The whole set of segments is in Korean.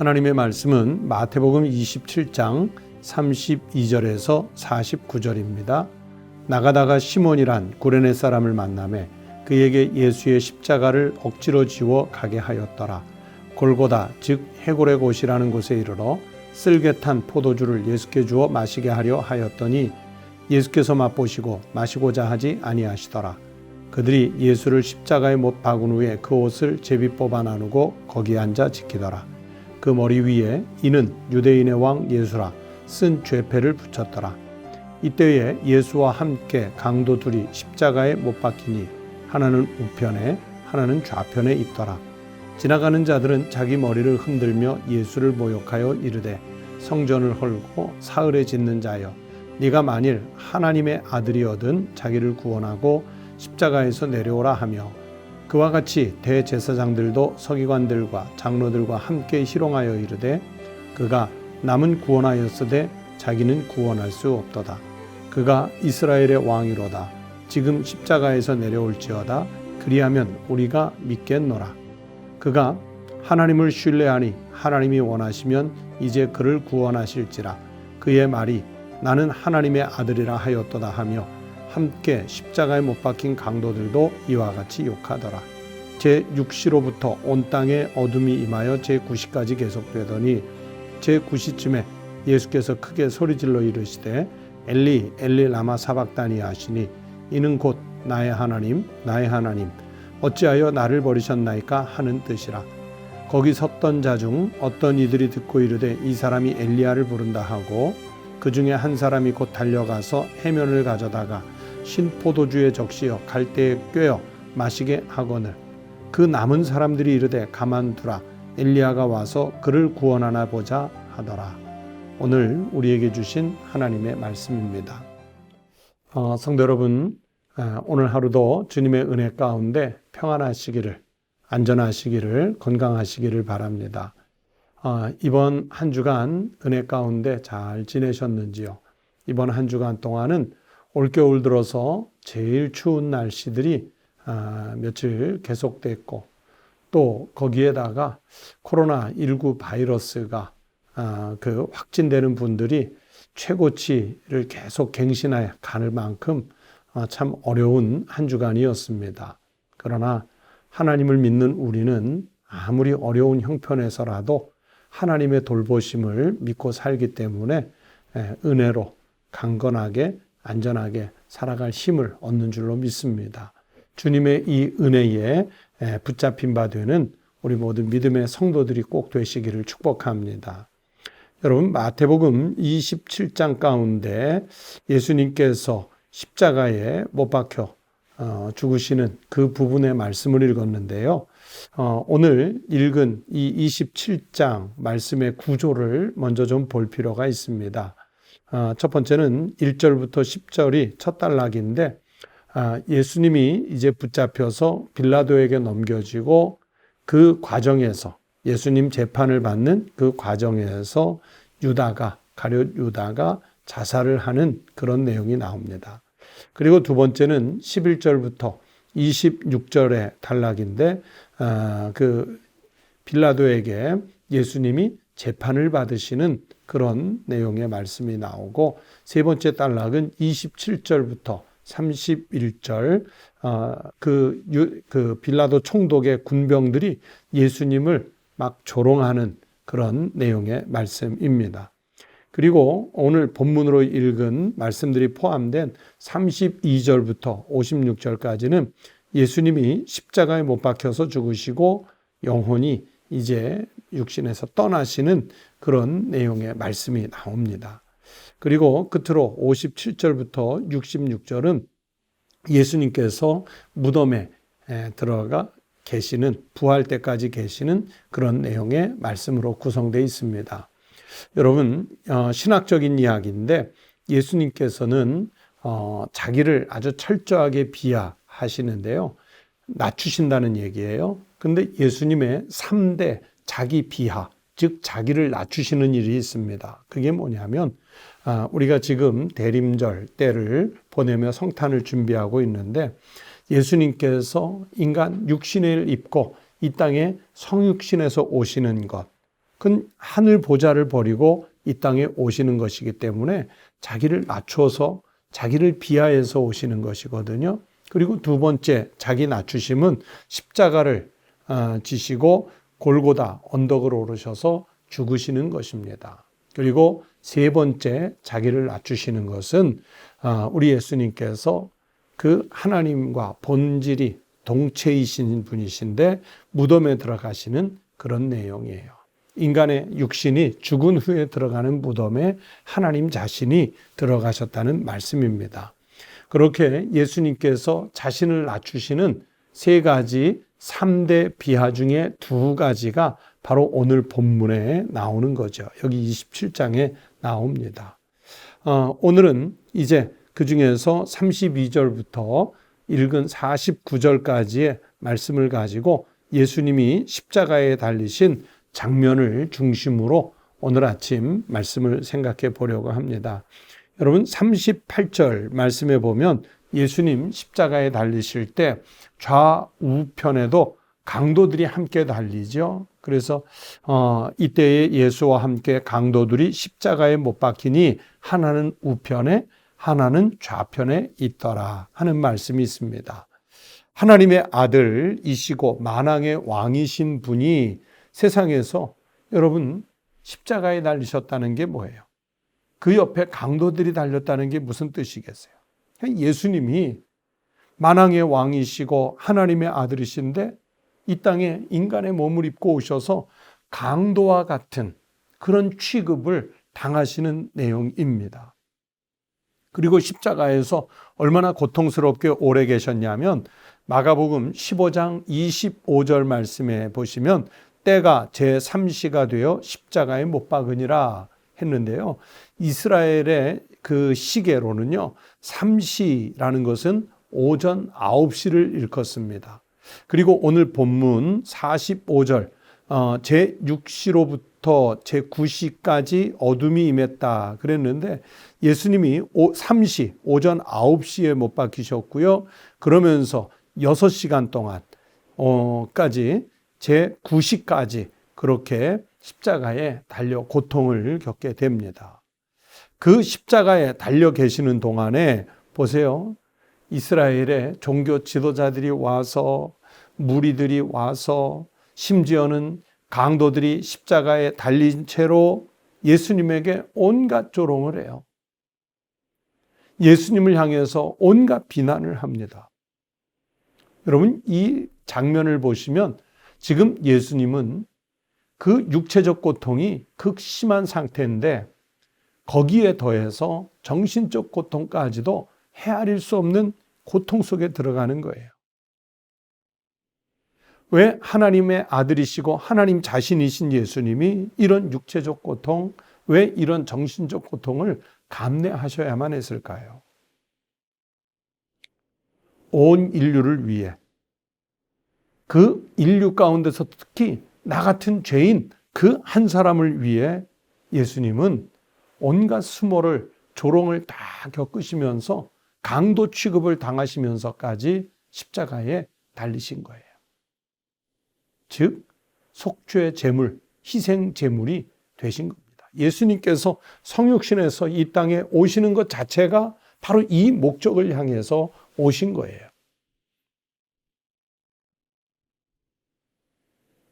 하나님의 말씀은 마태복음 27장 32절에서 49절입니다. 나가다가 시몬이란 구레네 사람을 만나매 그에게 예수의 십자가를 억지로 지워 가게 하였더라. 골고다 즉 해골의 곳이라는 곳에 이르러 쓸개탄 포도주를 예수께 주어 마시게 하려 하였더니 예수께서 맛보시고 마시고자 하지 아니하시더라. 그들이 예수를 십자가에 못 박은 후에 그 옷을 제비 뽑아 나누고 거기에 앉아 지키더라. 그 머리 위에 이는 유대인의 왕 예수라 쓴 죄패를 붙였더라. 이때에 예수와 함께 강도 둘이 십자가에 못 박히니 하나는 우편에 하나는 좌편에 있더라. 지나가는 자들은 자기 머리를 흔들며 예수를 모욕하여 이르되 성전을 헐고 사흘에 짓는 자여 네가 만일 하나님의 아들이거든 자기를 구원하고 십자가에서 내려오라 하며 그와 같이 대제사장들도 서기관들과 장로들과 함께 희롱하여 이르되 그가 남은 구원하였으되 자기는 구원할 수 없도다. 그가 이스라엘의 왕이로다. 지금 십자가에서 내려올지어다. 그리하면 우리가 믿겠노라. 그가 하나님을 신뢰하니 하나님이 원하시면 이제 그를 구원하실지라. 그의 말이 나는 하나님의 아들이라 하였도다 하며 함께 십자가에 못 박힌 강도들도 이와 같이 욕하더라. 제6시로부터 온 땅에 어둠이 임하여 제9시까지 계속되더니 제9시쯤에 예수께서 크게 소리질러 이르시되 엘리 엘리 라마 사박다니 하시니 이는 곧 나의 하나님 나의 하나님 어찌하여 나를 버리셨나이까 하는 뜻이라. 거기 섰던 자 중 어떤 이들이 듣고 이르되 이 사람이 엘리야를 부른다 하고 그 중에 한 사람이 곧 달려가서 해면을 가져다가 신 포도주에 적시어 갈대에 꿰어 마시게 하거늘 그 남은 사람들이 이르되 가만두라 엘리야가 와서 그를 구원하나 보자 하더라. 오늘 우리에게 주신 하나님의 말씀입니다. 성도 여러분, 오늘 하루도 주님의 은혜 가운데 평안하시기를, 안전하시기를, 건강하시기를 바랍니다. 이번 한 주간 은혜 가운데 잘 지내셨는지요? 이번 한 주간 동안은 올겨울 들어서 제일 추운 날씨들이 며칠 계속됐고 또 거기에다가 코로나19 바이러스가 확진되는 분들이 최고치를 계속 갱신해 가는 만큼 참 어려운 한 주간이었습니다. 그러나 하나님을 믿는 우리는 아무리 어려운 형편에서라도 하나님의 돌보심을 믿고 살기 때문에 은혜로 강건하게 안전하게 살아갈 힘을 얻는 줄로 믿습니다. 주님의 이 은혜에 붙잡힌 바 되는 우리 모든 믿음의 성도들이 꼭 되시기를 축복합니다. 여러분, 마태복음 27장 가운데 예수님께서 십자가에 못 박혀 죽으시는 그 부분의 말씀을 읽었는데요. 오늘 읽은 이 27장 말씀의 구조를 먼저 좀 볼 필요가 있습니다. 첫 번째는 1절부터 10절이 첫 단락인데 예수님이 이제 붙잡혀서 빌라도에게 넘겨지고 그 과정에서 예수님 재판을 받는 그 과정에서 가룟 유다가 자살을 하는 그런 내용이 나옵니다. 그리고 두 번째는 11절부터 26절의 단락인데 그 빌라도에게 예수님이 재판을 받으시는 그런 내용의 말씀이 나오고 세 번째 단락은 27절부터 31절 그 빌라도 총독의 군병들이 예수님을 막 조롱하는 그런 내용의 말씀입니다. 그리고 오늘 본문으로 읽은 말씀들이 포함된 32절부터 56절까지는 예수님이 십자가에 못 박혀서 죽으시고 영혼이 이제 육신에서 떠나시는 그런 내용의 말씀이 나옵니다. 그리고 끝으로 57절부터 66절은 예수님께서 무덤에 들어가 계시는 부활 때까지 계시는 그런 내용의 말씀으로 구성되어 있습니다. 여러분, 신학적인 이야기인데 예수님께서는 자기를 아주 철저하게 비하하시는데요. 낮추신다는 얘기예요. 근데 예수님의 3대 자기 비하, 즉 자기를 낮추시는 일이 있습니다. 그게 뭐냐면 우리가 지금 대림절 때를 보내며 성탄을 준비하고 있는데 예수님께서 인간 육신을 입고 이 땅에 성육신에서 오시는 것, 그건 하늘 보좌를 버리고 이 땅에 오시는 것이기 때문에 자기를 낮춰서 자기를 비하해서 오시는 것이거든요. 그리고 두 번째 자기 낮추심은 십자가를 지시고 골고다 언덕을 오르셔서 죽으시는 것입니다. 그리고 세 번째 자기를 낮추시는 것은 우리 예수님께서 그 하나님과 본질이 동체이신 분이신데 무덤에 들어가시는 그런 내용이에요. 인간의 육신이 죽은 후에 들어가는 무덤에 하나님 자신이 들어가셨다는 말씀입니다. 그렇게 예수님께서 자신을 낮추시는 세 가지 3대 비하 중에 두 가지가 바로 오늘 본문에 나오는 거죠. 여기 27장에 나옵니다. 오늘은 이제 그 중에서 32절부터 읽은 49절까지의 말씀을 가지고 예수님이 십자가에 달리신 장면을 중심으로 오늘 아침 말씀을 생각해 보려고 합니다. 여러분 38절 말씀에 보면 예수님 십자가에 달리실 때 좌우편에도 강도들이 함께 달리죠. 그래서 이때에 예수와 함께 강도들이 십자가에 못 박히니 하나는 우편에 하나는 좌편에 있더라 하는 말씀이 있습니다. 하나님의 아들이시고 만왕의 왕이신 분이 세상에서 여러분 십자가에 달리셨다는 게 뭐예요? 그 옆에 강도들이 달렸다는 게 무슨 뜻이겠어요? 예수님이 만왕의 왕이시고 하나님의 아들이신데 이 땅에 인간의 몸을 입고 오셔서 강도와 같은 그런 취급을 당하시는 내용입니다. 그리고 십자가에서 얼마나 고통스럽게 오래 계셨냐면 마가복음 15장 25절 말씀에 보시면 때가 제3시가 되어 십자가에 못 박으니라 했는데요. 이스라엘의 그 시계로는요. 3시라는 것은 오전 9시를 일컫습니다. 그리고 오늘 본문 45절 제6시로부터 제9시까지 어둠이 임했다 그랬는데 예수님이 3시 오전 9시에 못 박히셨고요. 그러면서 6시간 동안 까지 제9시까지 그렇게 십자가에 달려 고통을 겪게 됩니다. 그 십자가에 달려 계시는 동안에 보세요. 이스라엘의 종교 지도자들이 와서 무리들이 와서 심지어는 강도들이 십자가에 달린 채로 예수님에게 온갖 조롱을 해요. 예수님을 향해서 온갖 비난을 합니다. 여러분 이 장면을 보시면 지금 예수님은 그 육체적 고통이 극심한 상태인데 거기에 더해서 정신적 고통까지도 헤아릴 수 없는 고통 속에 들어가는 거예요. 왜 하나님의 아들이시고 하나님 자신이신 예수님이 이런 육체적 고통, 왜 이런 정신적 고통을 감내하셔야만 했을까요? 온 인류를 위해 그 인류 가운데서 특히 나 같은 죄인 그 한 사람을 위해 예수님은 온갖 수모를 조롱을 다 겪으시면서 강도 취급을 당하시면서까지 십자가에 달리신 거예요. 즉 속죄 제물, 희생 제물이 되신 겁니다. 예수님께서 성육신에서 이 땅에 오시는 것 자체가 바로 이 목적을 향해서 오신 거예요.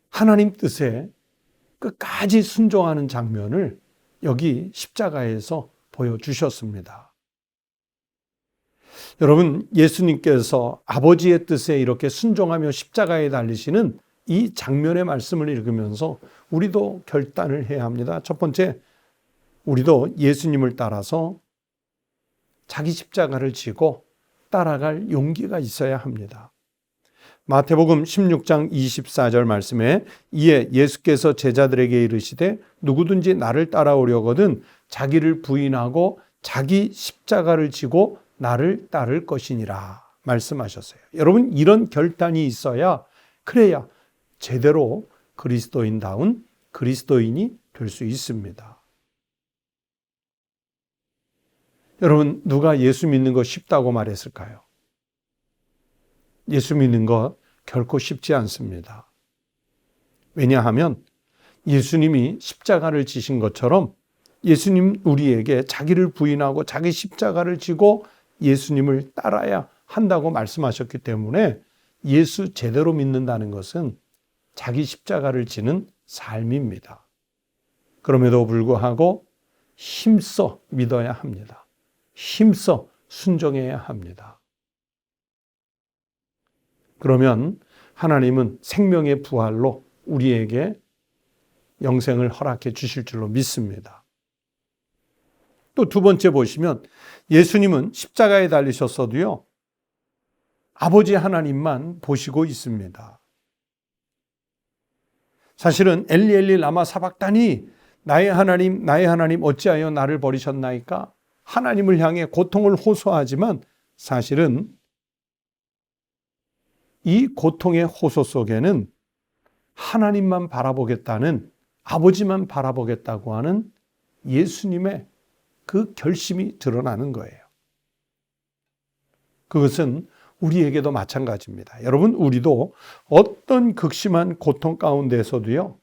하나님 뜻에 끝까지 순종하는 장면을 여기 십자가에서 보여주셨습니다. 여러분, 예수님께서 아버지의 뜻에 이렇게 순종하며 십자가에 달리시는 이 장면의 말씀을 읽으면서 우리도 결단을 해야 합니다. 첫 번째, 우리도 예수님을 따라서 자기 십자가를 지고 따라갈 용기가 있어야 합니다. 마태복음 16장 24절 말씀에 이에 예수께서 제자들에게 이르시되 누구든지 나를 따라오려거든 자기를 부인하고 자기 십자가를 지고 나를 따를 것이니라 말씀하셨어요. 여러분 이런 결단이 있어야 그래야 제대로 그리스도인다운 그리스도인이 될 수 있습니다. 여러분 누가 예수 믿는 거 쉽다고 말했을까요? 예수 믿는 거 결코 쉽지 않습니다. 왜냐하면 예수님이 십자가를 지신 것처럼 예수님 우리에게 자기를 부인하고 자기 십자가를 지고 예수님을 따라야 한다고 말씀하셨기 때문에 예수 제대로 믿는다는 것은 자기 십자가를 지는 삶입니다. 그럼에도 불구하고 힘써 믿어야 합니다. 힘써 순종해야 합니다. 그러면 하나님은 생명의 부활로 우리에게 영생을 허락해 주실 줄로 믿습니다. 또 두 번째 보시면 예수님은 십자가에 달리셨어도요, 아버지 하나님만 보시고 있습니다. 사실은 엘리 엘리 라마 사박다니, 나의 하나님 어찌하여 나를 버리셨나이까? 하나님을 향해 고통을 호소하지만 사실은 이 고통의 호소 속에는 하나님만 바라보겠다는, 아버지만 바라보겠다고 하는 예수님의 그 결심이 드러나는 거예요. 그것은 우리에게도 마찬가지입니다. 여러분, 우리도 어떤 극심한 고통 가운데서도요,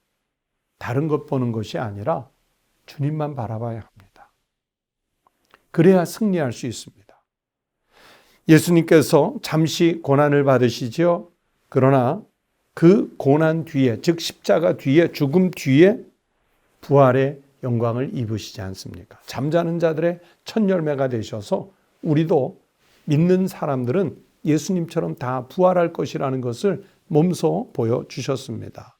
다른 것 보는 것이 아니라 주님만 바라봐야 합니다. 그래야 승리할 수 있습니다. 예수님께서 잠시 고난을 받으시죠. 그러나 그 고난 뒤에, 즉 십자가 뒤에, 죽음 뒤에 부활의 영광을 입으시지 않습니까? 잠자는 자들의 첫 열매가 되셔서 우리도 믿는 사람들은 예수님처럼 다 부활할 것이라는 것을 몸소 보여주셨습니다.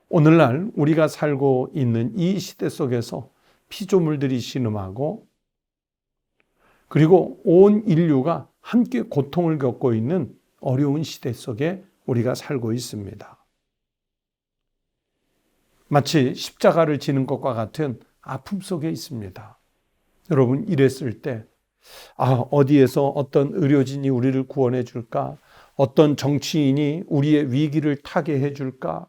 오늘날 우리가 살고 있는 이 시대 속에서 피조물들이 신음하고, 그리고 온 인류가 함께 고통을 겪고 있는 어려운 시대 속에 우리가 살고 있습니다. 마치 십자가를 지는 것과 같은 아픔 속에 있습니다. 여러분, 이랬을 때 어디에서 어떤 의료진이 우리를 구원해 줄까? 어떤 정치인이 우리의 위기를 타개해 줄까?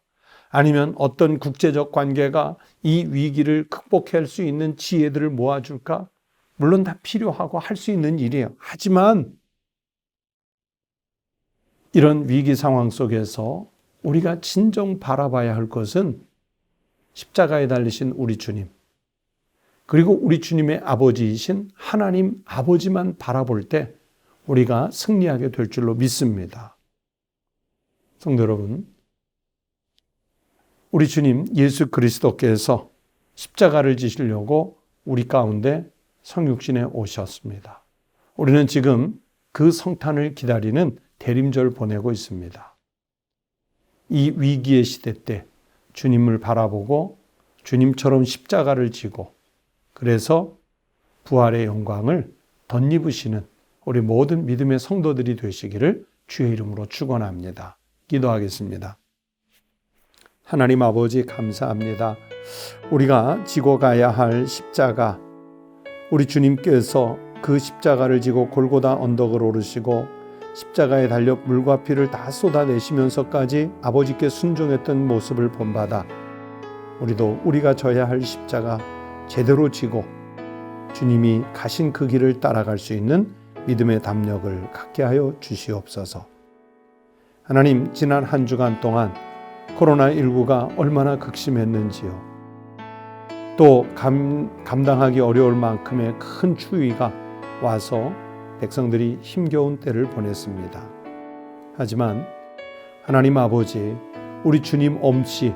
아니면 어떤 국제적 관계가 이 위기를 극복할 수 있는 지혜들을 모아줄까? 물론 다 필요하고 할 수 있는 일이에요. 하지만 이런 위기 상황 속에서 우리가 진정 바라봐야 할 것은 십자가에 달리신 우리 주님, 그리고 우리 주님의 아버지이신 하나님 아버지만 바라볼 때 우리가 승리하게 될 줄로 믿습니다. 성도 여러분, 우리 주님 예수 그리스도께서 십자가를 지시려고 우리 가운데 성육신에 오셨습니다. 우리는 지금 그 성탄을 기다리는 대림절 보내고 있습니다. 이 위기의 시대 때 주님을 바라보고 주님처럼 십자가를 지고, 그래서 부활의 영광을 덧입으시는 우리 모든 믿음의 성도들이 되시기를 주의 이름으로 축원합니다. 기도하겠습니다. 하나님 아버지, 감사합니다. 우리가 지고 가야 할 십자가, 우리 주님께서 그 십자가를 지고 골고다 언덕을 오르시고 십자가에 달려 물과 피를 다 쏟아내시면서까지 아버지께 순종했던 모습을 본받아 우리도 우리가 져야 할 십자가 제대로 지고 주님이 가신 그 길을 따라갈 수 있는 믿음의 담력을 갖게 하여 주시옵소서. 하나님, 지난 한 주간 동안 코로나19가 얼마나 극심했는지요. 또 감당하기 어려울 만큼의 큰 추위가 와서 백성들이 힘겨운 때를 보냈습니다. 하지만 하나님 아버지, 우리 주님 없이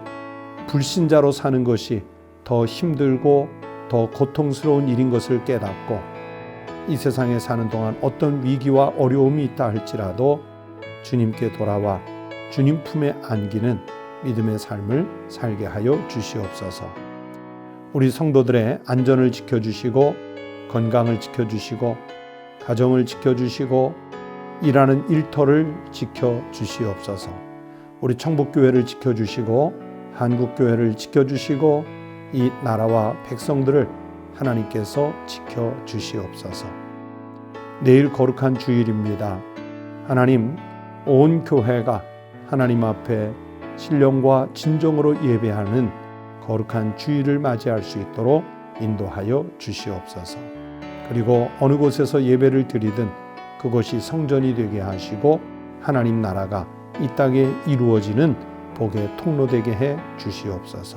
불신자로 사는 것이 더 힘들고 더 고통스러운 일인 것을 깨닫고, 이 세상에 사는 동안 어떤 위기와 어려움이 있다 할지라도 주님께 돌아와 주님 품에 안기는 믿음의 삶을 살게 하여 주시옵소서. 우리 성도들의 안전을 지켜주시고 건강을 지켜주시고 가정을 지켜주시고 일하는 일터를 지켜주시옵소서. 우리 청북교회를 지켜주시고 한국교회를 지켜주시고 이 나라와 백성들을 하나님께서 지켜주시옵소서. 내일 거룩한 주일입니다. 하나님, 온 교회가 하나님 앞에 신령과 진정으로 예배하는 거룩한 주일을 맞이할 수 있도록 인도하여 주시옵소서. 그리고 어느 곳에서 예배를 드리든 그것이 성전이 되게 하시고 하나님 나라가 이 땅에 이루어지는 복의 통로되게 해 주시옵소서.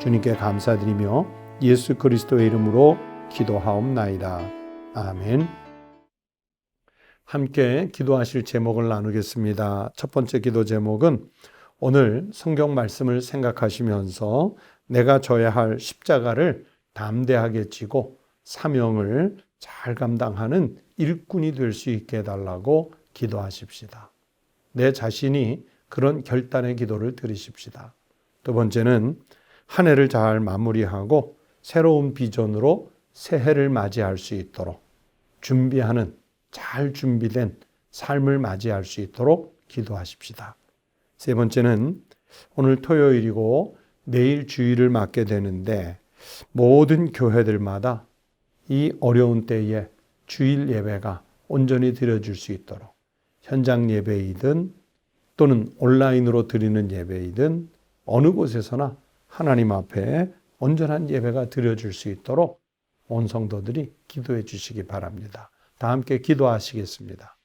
주님께 감사드리며 예수 그리스도의 이름으로 기도하옵나이다. 아멘. 함께 기도하실 제목을 나누겠습니다. 첫 번째 기도 제목은 오늘 성경 말씀을 생각하시면서 내가 져야 할 십자가를 담대하게 지고 사명을 잘 감당하는 일꾼이 될 수 있게 해달라고 기도하십시다. 내 자신이 그런 결단의 기도를 드리십시다. 두 번째는 한 해를 잘 마무리하고 새로운 비전으로 새해를 맞이할 수 있도록 준비하는 잘 준비된 삶을 맞이할 수 있도록 기도하십시다. 세 번째는 오늘 토요일이고 내일 주일을 맞게 되는데 모든 교회들마다 이 어려운 때에 주일 예배가 온전히 드려질 수 있도록 현장 예배이든 또는 온라인으로 드리는 예배이든 어느 곳에서나 하나님 앞에 온전한 예배가 드려질 수 있도록 온 성도들이 기도해 주시기 바랍니다. 다 함께 기도하시겠습니다.